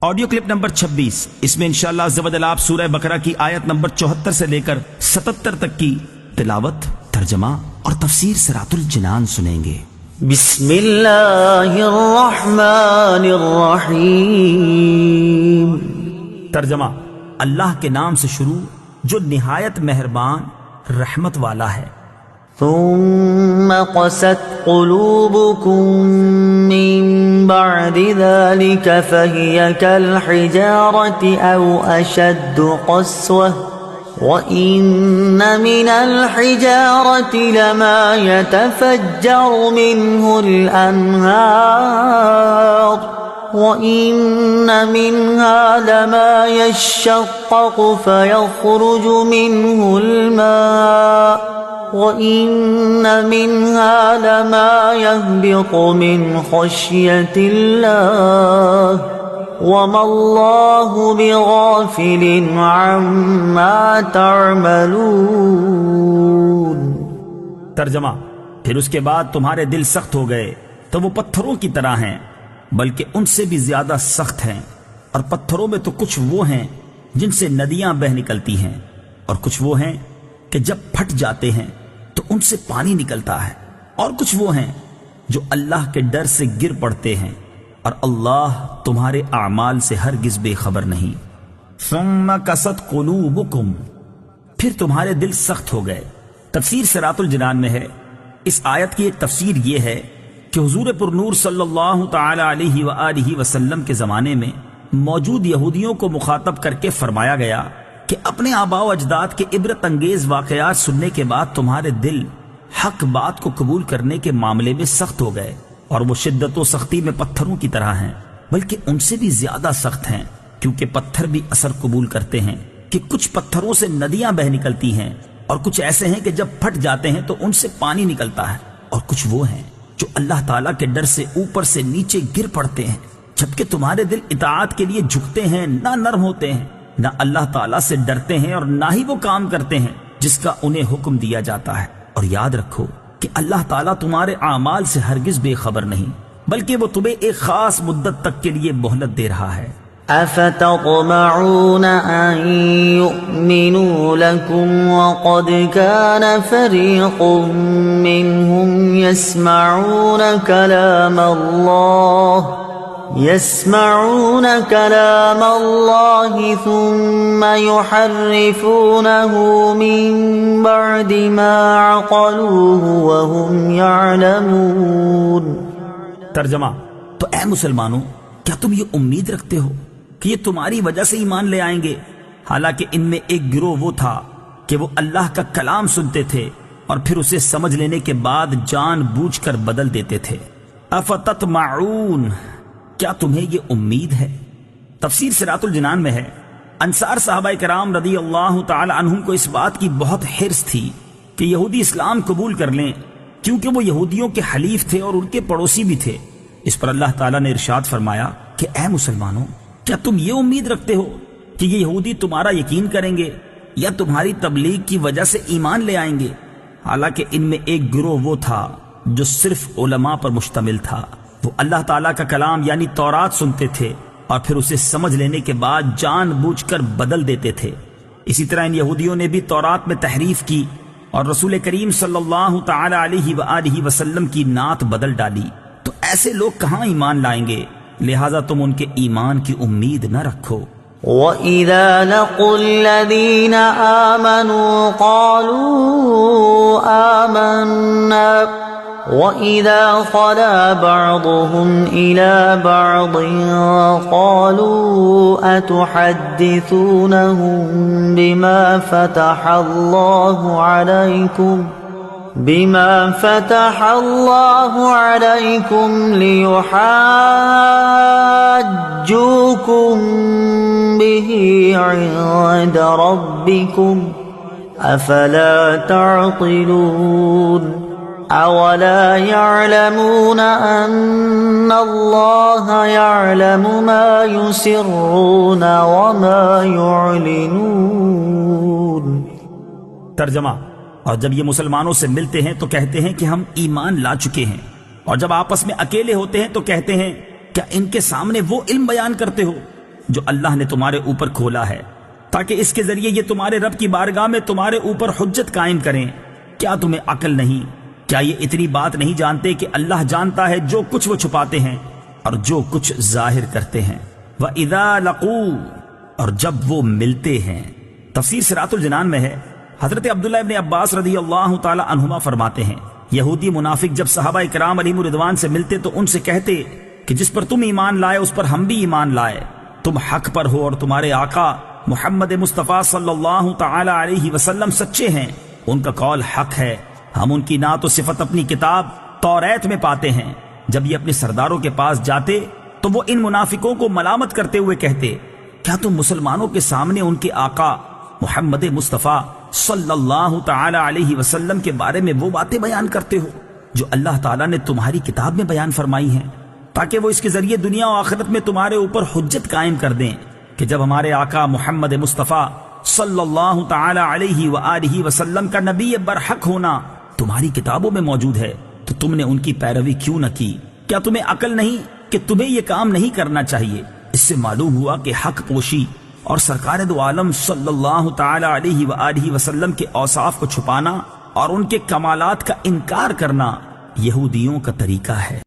Audio clip number 26، اس میں انشاءاللہ عز و جل آپ سورہ بقرہ کی آیت نمبر 74 سے لے کر 77 تک کی تلاوت، ترجمہ اور تفسیر صراط الجنان سنیں گے۔ بسم اللہ الرحمن الرحیم۔ ترجمہ: اللہ کے نام سے شروع جو نہایت مہربان رحمت والا ہے۔ ثم قست قلوبكم من بعد ذلك فهي كالحجارة أو أشد قسوة وإن من الحجارة لما يتفجر منه الأنهار وإن منها لما يشقق فيخرج منه الماء وَإِنَّ مِنْهَا لَمَا يَهْبِطُ مِنْ خَشْيَةِ اللَّهِ وَمَا اللَّهُ بِغَافِلٍ عَمَّا تَعْمَلُونَ۔ ترجمہ: پھر اس کے بعد تمہارے دل سخت ہو گئے تو وہ پتھروں کی طرح ہیں، بلکہ ان سے بھی زیادہ سخت ہیں، اور پتھروں میں تو کچھ وہ ہیں جن سے ندیاں بہہ نکلتی ہیں، اور کچھ وہ ہیں کہ جب پھٹ جاتے ہیں تو ان سے پانی نکلتا ہے، اور کچھ وہ ہیں جو اللہ کے ڈر سے گر پڑتے ہیں، اور اللہ تمہارے اعمال سے ہرگز بے خبر نہیں۔ ثم قست قلوبکم، پھر تمہارے دل سخت ہو گئے۔ تفسیر صراط الجنان میں ہے، اس آیت کی ایک تفسیر یہ ہے کہ حضور پر نور صلی اللہ تعالی علیہ وآلہ وسلم کے زمانے میں موجود یہودیوں کو مخاطب کر کے فرمایا گیا کہ اپنے آباء و اجداد کے عبرت انگیز واقعات سننے کے بعد تمہارے دل حق بات کو قبول کرنے کے معاملے میں سخت ہو گئے، اور وہ شدت و سختی میں پتھروں کی طرح ہیں، بلکہ ان سے بھی زیادہ سخت ہیں، کیونکہ پتھر بھی اثر قبول کرتے ہیں کہ کچھ پتھروں سے ندیاں بہ نکلتی ہیں، اور کچھ ایسے ہیں کہ جب پھٹ جاتے ہیں تو ان سے پانی نکلتا ہے، اور کچھ وہ ہیں جو اللہ تعالیٰ کے ڈر سے اوپر سے نیچے گر پڑتے ہیں، جبکہ تمہارے دل اطاعت کے لیے جھکتے ہیں، نہ نرم ہوتے ہیں، نہ اللہ تعالیٰ سے ڈرتے ہیں، اور نہ ہی وہ کام کرتے ہیں جس کا انہیں حکم دیا جاتا ہے۔ اور یاد رکھو کہ اللہ تعالیٰ تمہارے اعمال سے ہرگز بے خبر نہیں، بلکہ وہ تمہیں ایک خاص مدت تک کے لیے مہلت دے رہا ہے۔ افتطمعون ان يؤمنوا لكم وقد كان فريق منهم يسمعون كلام الله ثم يحرفونه من بعد ما عقلوه وهم يعلمون۔ ترجمہ: تو اے مسلمانوں، کیا تم یہ امید رکھتے ہو کہ یہ تمہاری وجہ سے ایمان لے آئیں گے، حالانکہ ان میں ایک گروہ وہ تھا کہ وہ اللہ کا کلام سنتے تھے اور پھر اسے سمجھ لینے کے بعد جان بوجھ کر بدل دیتے تھے۔ افتطمعون، کیا تمہیں یہ امید ہے؟ تفسیر صراط الجنان میں ہے، انصار صحابہ کرام رضی اللہ تعالی عنہم کو اس بات کی بہت حرص تھی کہ یہودی اسلام قبول کر لیں، کیونکہ وہ یہودیوں کے حلیف تھے اور ان کے پڑوسی بھی تھے۔ اس پر اللہ تعالیٰ نے ارشاد فرمایا کہ اے مسلمانوں، کیا تم یہ امید رکھتے ہو کہ یہ یہودی تمہارا یقین کریں گے یا تمہاری تبلیغ کی وجہ سے ایمان لے آئیں گے؟ حالانکہ ان میں ایک گروہ وہ تھا جو صرف علماء پر مشتمل تھا، وہ اللہ تعالیٰ کا کلام یعنی تورات سنتے تھے اور پھر اسے سمجھ لینے کے بعد جان بوجھ کر بدل دیتے تھے۔ اسی طرح ان یہودیوں نے بھی تورات میں تحریف کی اور رسول کریم صلی اللہ تعالی علیہ وآلہ وسلم کی نعت بدل ڈالی، تو ایسے لوگ کہاں ایمان لائیں گے؟ لہٰذا تم ان کے ایمان کی امید نہ رکھو۔ وَإِذَا لَقُوا الَّذِينَ آمَنُوا قَالُوا آمَنَّا وَإِذَا خَلَا بَعْضُهُمْ إِلَى بَعْضٍ قَالُوا أَتُحَدِّثُونَهُم بِمَا فَتَحَ اللَّهُ عَلَيْكُمْ لِيُحَاجُّوكُم بِهِ عِندَ رَبِّكُمْ أَفَلَا تَعْقِلُونَ أَوَلَا يَعْلَمُونَ أَنَّ اللَّهَ يَعْلَمُ مَا يُسِرُّونَ وَمَا يُعْلِنُونَ۔ ترجمہ: اور جب یہ مسلمانوں سے ملتے ہیں تو کہتے ہیں کہ ہم ایمان لا چکے ہیں، اور جب آپس میں اکیلے ہوتے ہیں تو کہتے ہیں کیا ان کے سامنے وہ علم بیان کرتے ہو جو اللہ نے تمہارے اوپر کھولا ہے، تاکہ اس کے ذریعے یہ تمہارے رب کی بارگاہ میں تمہارے اوپر حجت قائم کریں۔ کیا تمہیں عقل نہیں؟ کیا یہ اتنی بات نہیں جانتے کہ اللہ جانتا ہے جو کچھ وہ چھپاتے ہیں اور جو کچھ ظاہر کرتے ہیں؟ وَإِذَا لَقُوا، اور جب وہ ملتے ہیں۔ تفسیر صراط الجنان میں ہے، حضرت عبداللہ ابن عباس رضی اللہ تعالی عنہما فرماتے ہیں، یہودی منافق جب صحابہ کرام علیہم رضوان سے ملتے تو ان سے کہتے کہ جس پر تم ایمان لائے اس پر ہم بھی ایمان لائے، تم حق پر ہو اور تمہارے آقا محمد مصطفیٰ صلی اللہ تعالی علیہ وسلم سچے ہیں، ان کا قول حق ہے، ہم ان کی نعت و صفت اپنی کتاب توریت میں پاتے ہیں۔ جب یہ اپنے سرداروں کے پاس جاتے تو وہ ان منافقوں کو ملامت کرتے ہوئے کہتے، کیا تم مسلمانوں کے سامنے ان کے آقا محمد مصطفیٰ صلی اللہ تعالی علیہ وسلم کے بارے میں وہ باتیں بیان کرتے ہو جو اللہ تعالیٰ نے تمہاری کتاب میں بیان فرمائی ہیں، تاکہ وہ اس کے ذریعے دنیا و آخرت میں تمہارے اوپر حجت قائم کر دیں کہ جب ہمارے آقا محمد مصطفیٰ صلی اللہ تعالی علیہ وآلہ وسلم کا نبی برحق ہونا تمہاری کتابوں میں موجود ہے تو تم نے ان کی پیروی کیوں نہ کی؟ کیا تمہیں عقل نہیں کہ تمہیں یہ کام نہیں کرنا چاہیے؟ اس سے معلوم ہوا کہ حق پوشی اور سرکار دو عالم صلی اللہ تعالی علیہ وآلہ وسلم کے اوصاف کو چھپانا اور ان کے کمالات کا انکار کرنا یہودیوں کا طریقہ ہے۔